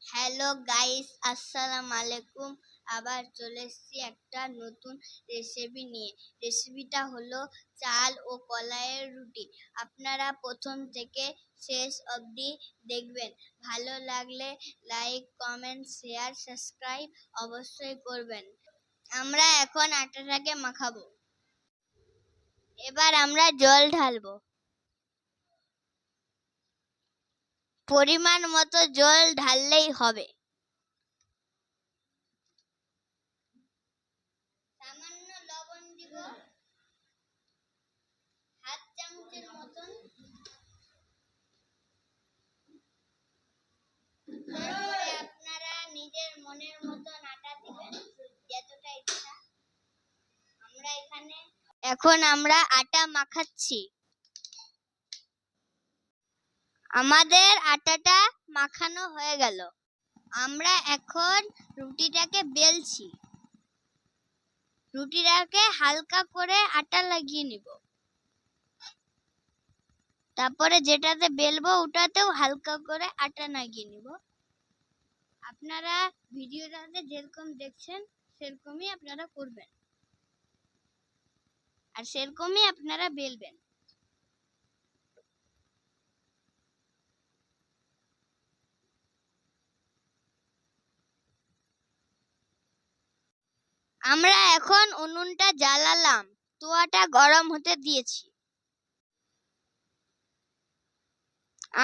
Hello guys, আসসালামু আলাইকুম। আবার চলে এসেছি একটা নতুন রেসিপি নিয়ে। রেসিপিটা হলো চাল ও কলাইয়ের রুটি। আপনারা প্রথম থেকে শেষ অবধি দেখবেন। ভালো লাগলে লাইক, কমেন্ট, শেয়ার, সাবস্ক্রাইব অবশ্যই করবেন। আমরা এখন আটাটাকে মাখাবো। এবার আমরা জল ঢালবো। পরিমাণ মতো জল ঢাললেই হবে। সামান্য লবণ দিব, হাফ চামচের মতন। তারপরে আপনারা নিজের মনের মতন আটা দিবেন, যতটা ইচ্ছা। এখন আমরা আটা মাখাচ্ছি। আমাদের আটাটা মাখানো হয়ে গেল। আমরা এখন রুটিটাকে বেলছি। রুটিটাকে হালকা করে আটা লাগিয়ে নিব। তারপরে যেটাতে বেলবো ওটাতেও হালকা করে আটা লাগিয়ে নিব। আপনারা ভিডিওটাতে যেরকম দেখছেন সেরকমই আপনারা করবেন, আর সেরকমই আপনারা বেলবেন। আমরা এখন উনুনটা জ্বালালাম, তাওয়াটা গরম হতে দিয়েছি।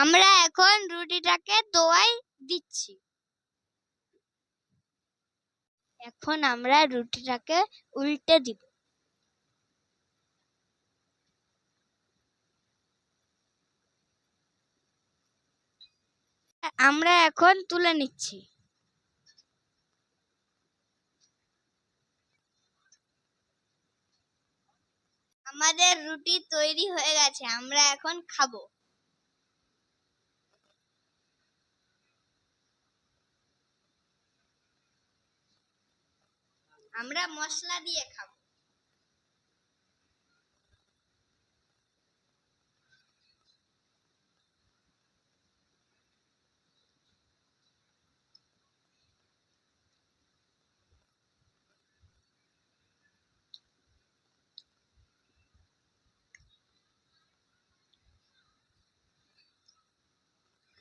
আমরা এখন রুটিটাকে তাওয়ায় দিচ্ছি। এখন আমরা রুটিটাকে উল্টে দিব। আমরা এখন তুলে নিচ্ছি। আমাদের রুটি তৈরি হয়ে গেছে, আমরা এখন খাবো। আমরা মশলা দিয়ে খাবো।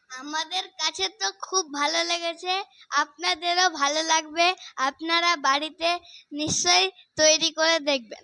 আমাদের কাছে তো খুব ভালো লেগেছে, আপনাদেরও ভালো লাগবে। আপনারা বাড়িতে নিশ্চয়ই তৈরি করে দেখবেন।